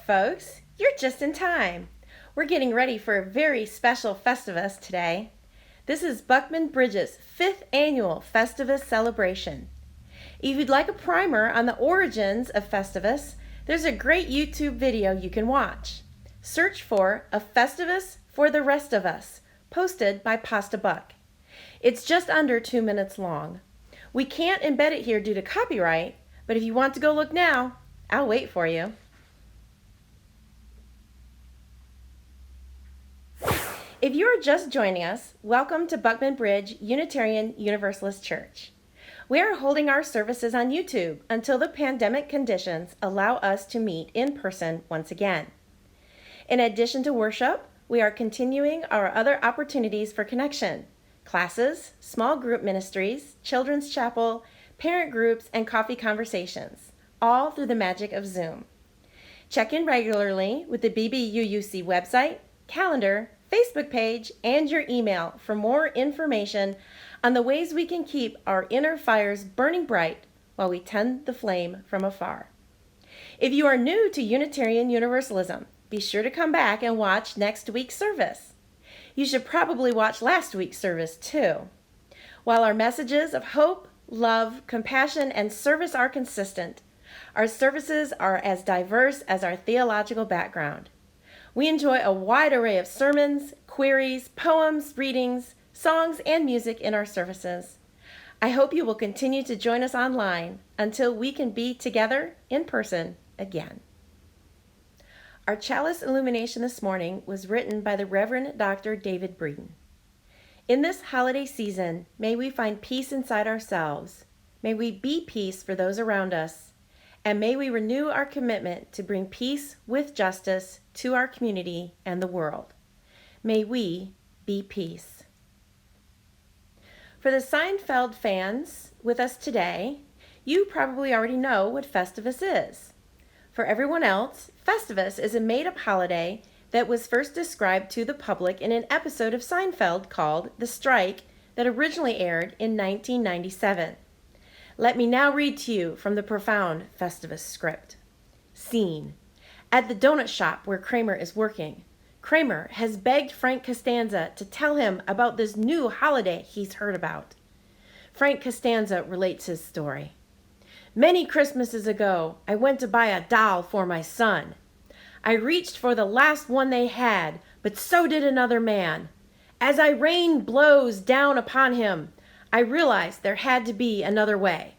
folks, you're just in time. We're getting ready for a very special Festivus today. This is Buckman Bridge's 5th annual Festivus celebration. If you'd like a primer on the origins of Festivus, there's a great YouTube video you can watch. Search for A Festivus for the Rest of Us, posted by Pasta Buck. It's just under 2 minutes long. We can't embed it here due to copyright, but if you want to go look now, I'll wait for you. If you are just joining us, welcome to Buckman Bridge Unitarian Universalist Church. We are holding our services on YouTube until the pandemic conditions allow us to meet in person once again. In addition to worship, we are continuing our other opportunities for connection: classes, small group ministries, children's chapel, parent groups, and coffee conversations, all through the magic of Zoom. Check in regularly with the BBUUC website, calendar, Facebook page, and your email for more information on the ways we can keep our inner fires burning bright while we tend the flame from afar. If you are new to Unitarian Universalism, be sure to come back and watch next week's service. You should probably watch last week's service too. While our messages of hope, love, compassion, and service are consistent, our services are as diverse as our theological background. We enjoy a wide array of sermons, queries, poems, readings, songs, and music in our services. I hope you will continue to join us online until we can be together in person again. Our chalice illumination this morning was written by the Reverend Dr. David Breeden. In this holiday season, may we find peace inside ourselves, may we be peace for those around us, and may we renew our commitment to bring peace with justice to our community and the world. May we be peace. For the Seinfeld fans with us today, you probably already know what Festivus is. For everyone else, Festivus is a made-up holiday that was first described to the public in an episode of Seinfeld called The Strike that originally aired in 1997. Let me now read to you from the profound Festivus script. Scene: at the donut shop where Kramer is working. Kramer has begged Frank Costanza to tell him about this new holiday he's heard about. Frank Costanza relates his story. Many Christmases ago, I went to buy a doll for my son. I reached for the last one they had, but so did another man. As I rained blows down upon him, I realized there had to be another way.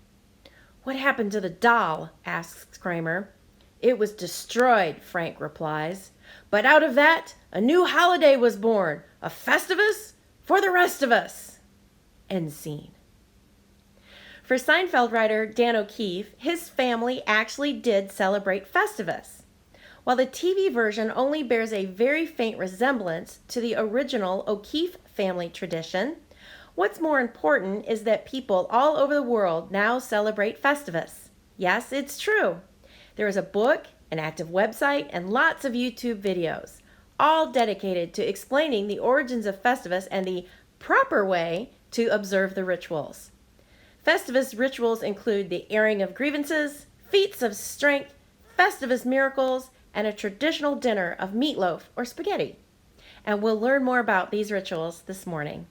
What happened to the doll? Asks Kramer. It was destroyed, Frank replies. But out of that, a new holiday was born, a Festivus for the rest of us. End scene. For Seinfeld writer Dan O'Keefe, his family actually did celebrate Festivus. While the TV version only bears a very faint resemblance to the original O'Keefe family tradition, what's more important is that people all over the world now celebrate Festivus. Yes, it's true. There is a book, an active website, and lots of YouTube videos, all dedicated to explaining the origins of Festivus and the proper way to observe the rituals. Festivus rituals include the airing of grievances, feats of strength, Festivus miracles, and a traditional dinner of meatloaf or spaghetti. And we'll learn more about these rituals this morning.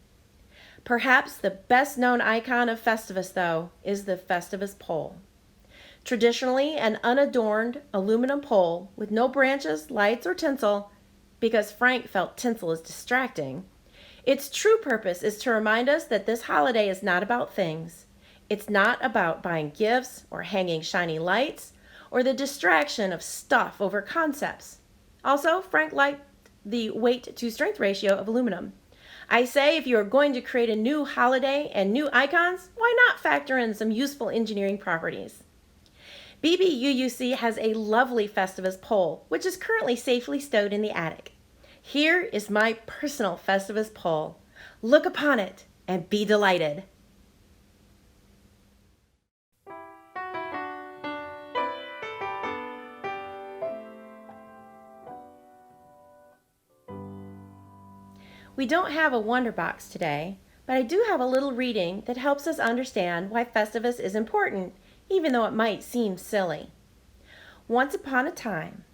Perhaps the best-known icon of Festivus, though, is the Festivus pole. Traditionally an unadorned aluminum pole with no branches, lights, or tinsel, because Frank felt tinsel is distracting, its true purpose is to remind us that this holiday is not about things. It's not about buying gifts or hanging shiny lights or the distraction of stuff over concepts. Also, Frank liked the weight-to-strength ratio of aluminum. I say if you are going to create a new holiday and new icons, why not factor in some useful engineering properties? BBUUC has a lovely Festivus pole, which is currently safely stowed in the attic. Here is my personal Festivus pole. Look upon it and be delighted. We don't have a wonder box today, but I do have a little reading that helps us understand why Festivus is important, even though it might seem silly. Once upon a time,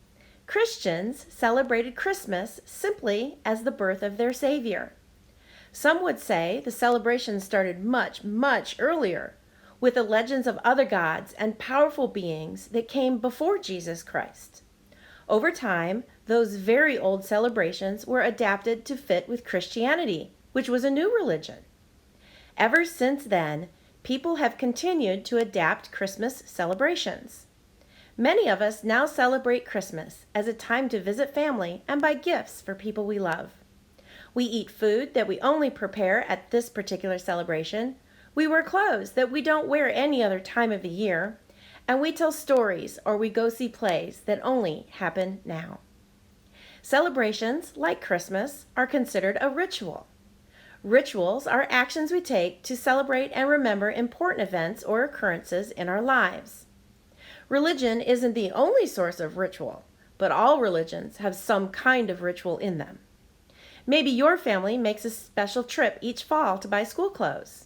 Christians celebrated Christmas simply as the birth of their Savior. Some would say the celebration started much, much earlier, with the legends of other gods and powerful beings that came before Jesus Christ. Over time, those very old celebrations were adapted to fit with Christianity, which was a new religion. Ever since then, people have continued to adapt Christmas celebrations. Many of us now celebrate Christmas as a time to visit family and buy gifts for people we love. We eat food that we only prepare at this particular celebration. We wear clothes that we don't wear any other time of the year. And we tell stories or we go see plays that only happen now. Celebrations, like Christmas, are considered a ritual. Rituals are actions we take to celebrate and remember important events or occurrences in our lives. Religion isn't the only source of ritual, but all religions have some kind of ritual in them. Maybe your family makes a special trip each fall to buy school clothes.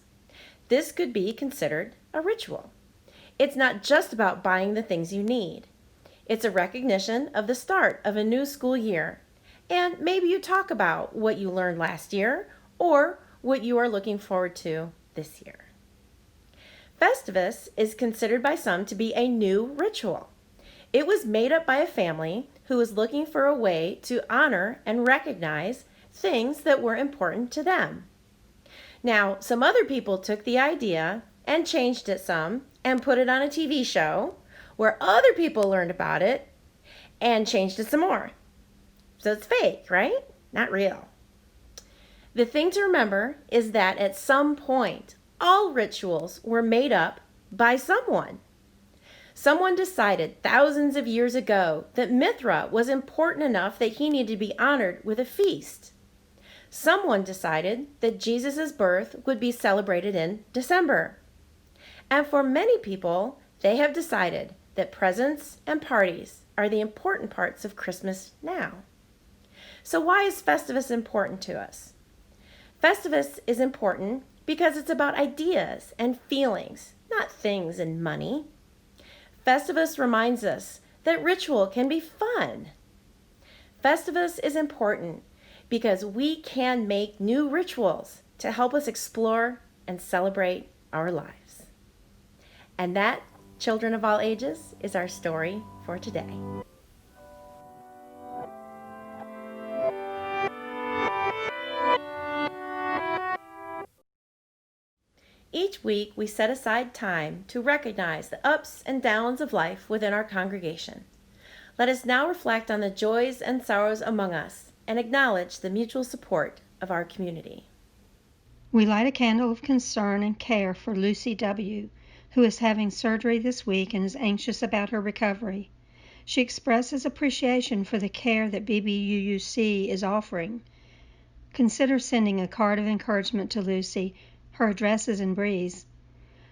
This could be considered a ritual. It's not just about buying the things you need. It's a recognition of the start of a new school year. And maybe you talk about what you learned last year or what you are looking forward to this year. Festivus is considered by some to be a new ritual. It was made up by a family who was looking for a way to honor and recognize things that were important to them. Now, some other people took the idea and changed it some and put it on a TV show where other people learned about it and changed it some more. So it's fake, right? Not real. The thing to remember is that at some point, all rituals were made up by someone. Someone decided thousands of years ago that Mithra was important enough that he needed to be honored with a feast. Someone decided that Jesus' birth would be celebrated in December. And for many people, they have decided that presents and parties are the important parts of Christmas now. So why is Festivus important to us? Festivus is important because it's about ideas and feelings, not things and money. Festivus reminds us that ritual can be fun. Festivus is important because we can make new rituals to help us explore and celebrate our lives. And that, children of all ages, is our story for today. Each week, we set aside time to recognize the ups and downs of life within our congregation. Let us now reflect on the joys and sorrows among us and acknowledge the mutual support of our community. We light a candle of concern and care for Lucy W., who is having surgery this week and is anxious about her recovery. She expresses appreciation for the care that BBUUC is offering. Consider sending a card of encouragement to Lucy. Her address is in Breeze.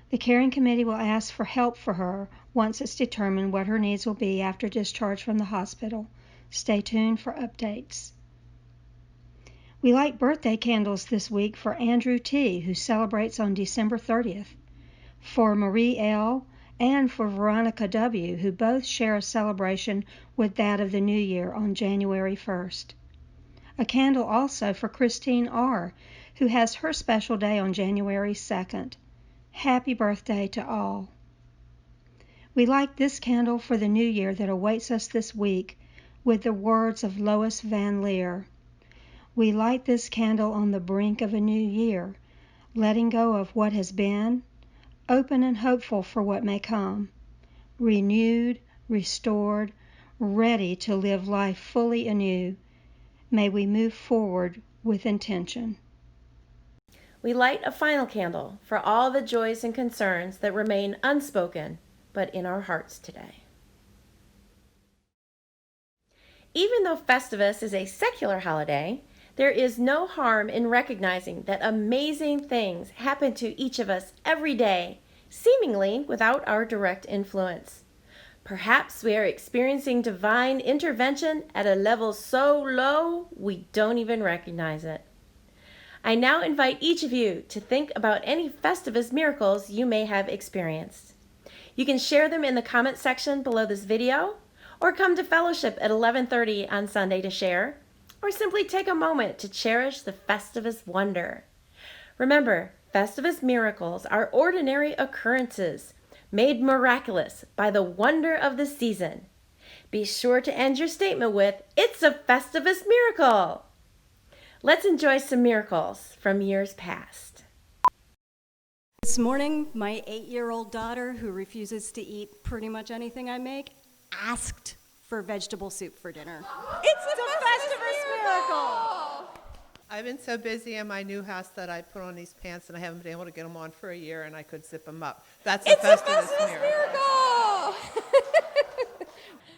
The caring committee will ask for help for her once it's determined what her needs will be after discharge from the hospital. Stay tuned for updates. We light birthday candles this week for Andrew T., who celebrates on December 30th, for Marie L., and for Veronica W., who both share a celebration with that of the New Year on January 1st. A candle also for Christine R., who has her special day on January 2nd. Happy birthday to all. We light this candle for the new year that awaits us this week with the words of Lois Van Leer. We light this candle on the brink of a new year, letting go of what has been, open and hopeful for what may come, renewed, restored, ready to live life fully anew. May we move forward with intention. We light a final candle for all the joys and concerns that remain unspoken, but in our hearts today. Even though Festivus is a secular holiday, there is no harm in recognizing that amazing things happen to each of us every day, seemingly without our direct influence. Perhaps we are experiencing divine intervention at a level so low we don't even recognize it. I now invite each of you to think about any Festivus miracles you may have experienced. You can share them in the comment section below this video, or come to fellowship at 11:30 on Sunday to share, or simply take a moment to cherish the Festivus wonder. Remember, Festivus miracles are ordinary occurrences made miraculous by the wonder of the season. Be sure to end your statement with, "It's a Festivus miracle." Let's enjoy some miracles from years past. This morning, my 8-year-old daughter, who refuses to eat pretty much anything I make, asked for vegetable soup for dinner. It's a Festivus miracle! I've been so busy in my new house that I put on these pants and I haven't been able to get them on for a year, and I could zip them up. That's a Festivus miracle!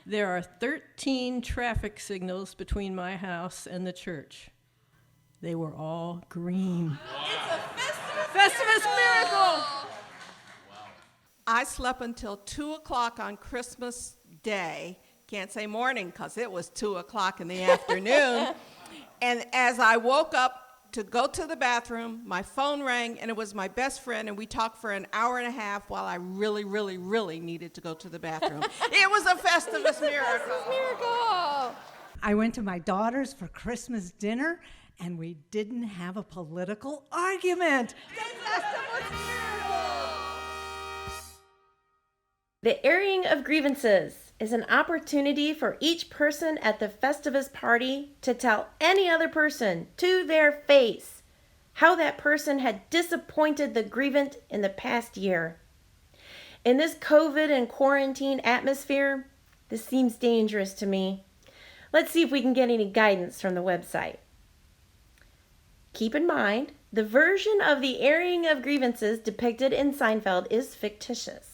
There are 13 traffic signals between my house and the church. They were all green. It's a Festivus miracle! I slept until 2 o'clock on Christmas Day. Can't say morning because it was 2 o'clock in the afternoon. And as I woke up to go to the bathroom, my phone rang, and it was my best friend, and we talked for an hour and a half while I really needed to go to the bathroom. It was a Festivus miracle! I went to my daughter's for Christmas dinner, and we didn't have a political argument. The airing of grievances is an opportunity for each person at the Festivus party to tell any other person to their face how that person had disappointed the grievant in the past year. In this COVID and quarantine atmosphere, this seems dangerous to me. Let's see if we can get any guidance from the website. Keep in mind, the version of the airing of grievances depicted in Seinfeld is fictitious.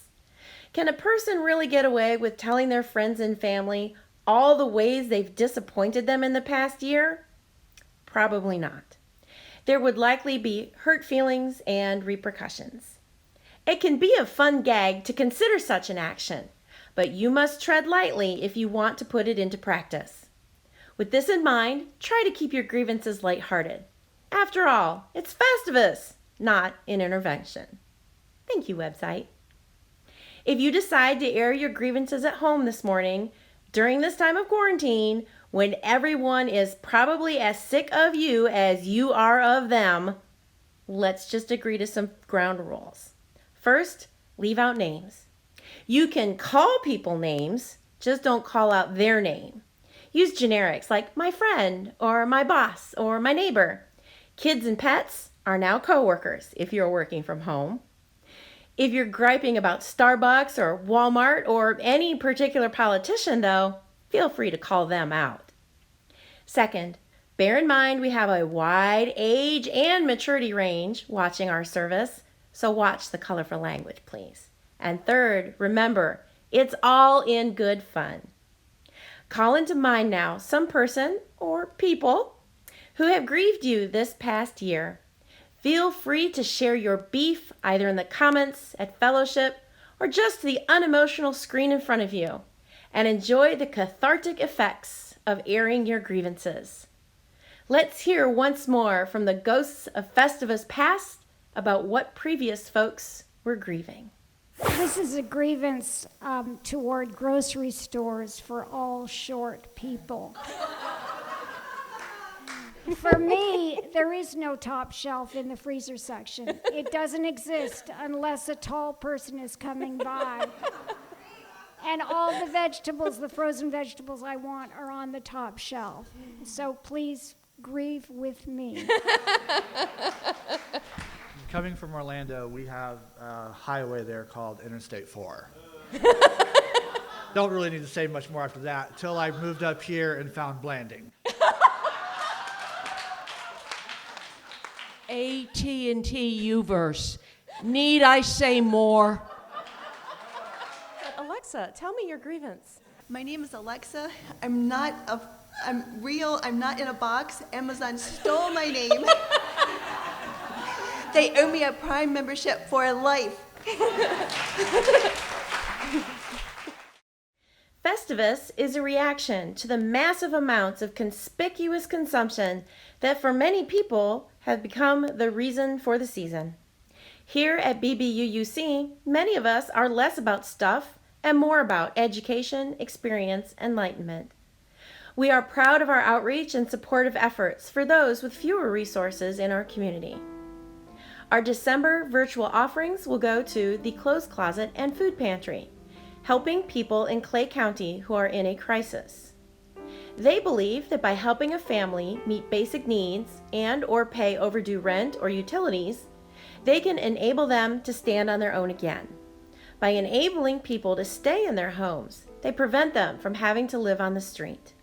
Can a person really get away with telling their friends and family all the ways they've disappointed them in the past year? Probably not. There would likely be hurt feelings and repercussions. It can be a fun gag to consider such an action, but you must tread lightly if you want to put it into practice. With this in mind, try to keep your grievances lighthearted. After all, it's Festivus, not an intervention. Thank you, website. If you decide to air your grievances at home this morning, during this time of quarantine, when everyone is probably as sick of you as you are of them, let's just agree to some ground rules. First, leave out names. You can call people names, just don't call out their name. Use generics like my friend or my boss or my neighbor. Kids and pets are now coworkers if you're working from home. If you're griping about Starbucks or Walmart or any particular politician, though, feel free to call them out. Second, bear in mind we have a wide age and maturity range watching our service, so watch the colorful language, please. And third, remember, it's all in good fun. Call into mind now some person or people who have grieved you this past year. Feel free to share your beef either in the comments, at fellowship, or just the unemotional screen in front of you, and enjoy the cathartic effects of airing your grievances. Let's hear once more from the ghosts of Festivus past about what previous folks were grieving. This is a grievance toward grocery stores for all short people. For me, there is no top shelf in the freezer section. It doesn't exist unless a tall person is coming by. And all the vegetables, the frozen vegetables I want, are on the top shelf. So please grieve with me. Coming from Orlando, we have a highway there called Interstate 4. Don't really need to say much more after that, until I moved up here and found Blanding. AT&T Uverse. Need I say more? Alexa, tell me your grievance. My name is Alexa. I'm real. I'm not in a box. Amazon stole my name. They owe me a Prime membership for life. Festivus is a reaction to the massive amounts of conspicuous consumption that for many people have become the reason for the season. Here at BBUUC, many of us are less about stuff and more about education, experience, enlightenment. We are proud of our outreach and supportive efforts for those with fewer resources in our community. Our December virtual offerings will go to the Clothes Closet and Food Pantry, helping people in Clay County who are in a crisis. They believe that by helping a family meet basic needs and or pay overdue rent or utilities, they can enable them to stand on their own again. By enabling people to stay in their homes, they prevent them from having to live on the street.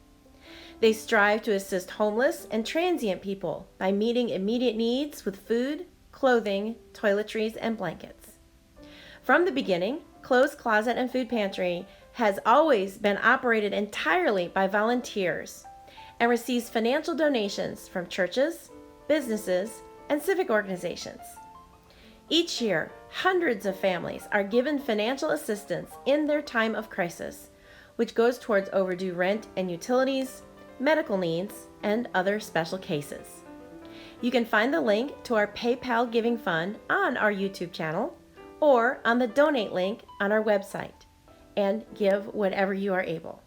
They strive to assist homeless and transient people by meeting immediate needs with food, clothing, toiletries, and blankets. From the beginning, Clothes Closet and Food Pantry has always been operated entirely by volunteers and receives financial donations from churches, businesses, and civic organizations. Each year, hundreds of families are given financial assistance in their time of crisis, which goes towards overdue rent and utilities, medical needs, and other special cases. You can find the link to our PayPal Giving Fund on our YouTube channel or on the donate link on our website, and give whatever you are able.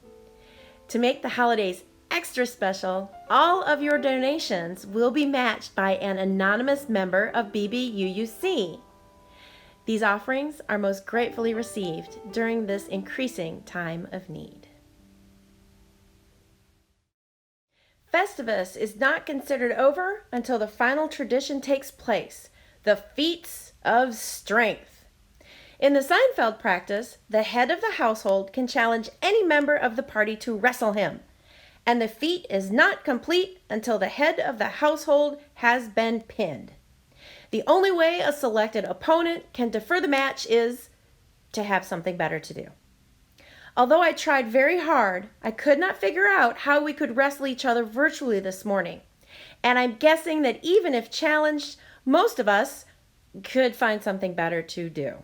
To make the holidays extra special, all of your donations will be matched by an anonymous member of BBUUC. These offerings are most gratefully received during this increasing time of need. Festivus is not considered over until the final tradition takes place, the Feats of Strength. In the Seinfeld practice, the head of the household can challenge any member of the party to wrestle him, and the feat is not complete until the head of the household has been pinned. The only way a selected opponent can defer the match is to have something better to do. Although I tried very hard, I could not figure out how we could wrestle each other virtually this morning, and I'm guessing that even if challenged, most of us could find something better to do.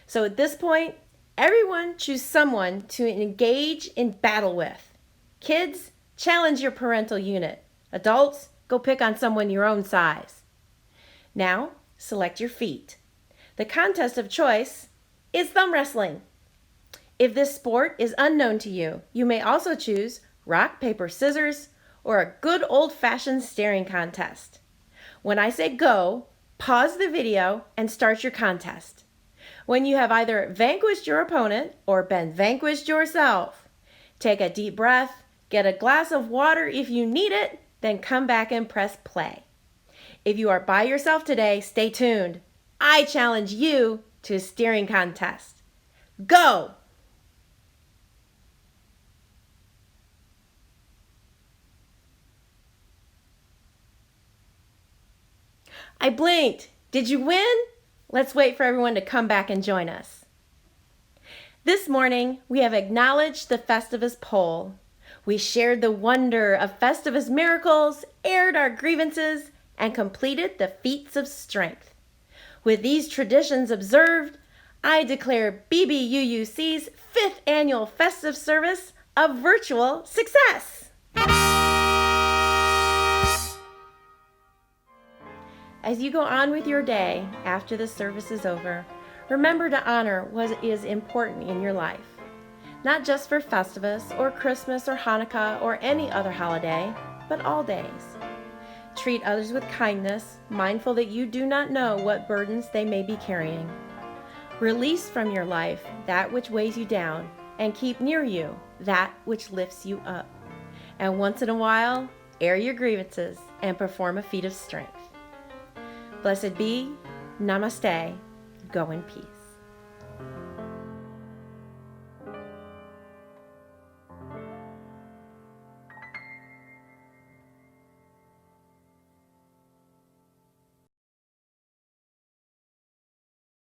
So at this point, everyone choose someone to engage in battle with. Kids, challenge your parental unit. Adults, go pick on someone your own size. Now, select your feat. The contest of choice is thumb wrestling. If this sport is unknown to you, you may also choose rock, paper, scissors, or a good old-fashioned staring contest. When I say go, pause the video and start your contest. When you have either vanquished your opponent or been vanquished yourself, take a deep breath, get a glass of water if you need it, then come back and press play. If you are by yourself today, stay tuned. I challenge you to a steering contest. Go! I blinked. Did you win? Let's wait for everyone to come back and join us. This morning, we have acknowledged the Festivus poll. We shared the wonder of Festivus miracles, aired our grievances, and completed the Feats of Strength. With these traditions observed, I declare BBUUC's 5th annual festive service a virtual success. As you go on with your day after the service is over, remember to honor what is important in your life. Not just for Festivus or Christmas or Hanukkah or any other holiday, but all days. Treat others with kindness, mindful that you do not know what burdens they may be carrying. Release from your life that which weighs you down, and keep near you that which lifts you up. And once in a while, air your grievances and perform a feat of strength. Blessed be, namaste, go in peace.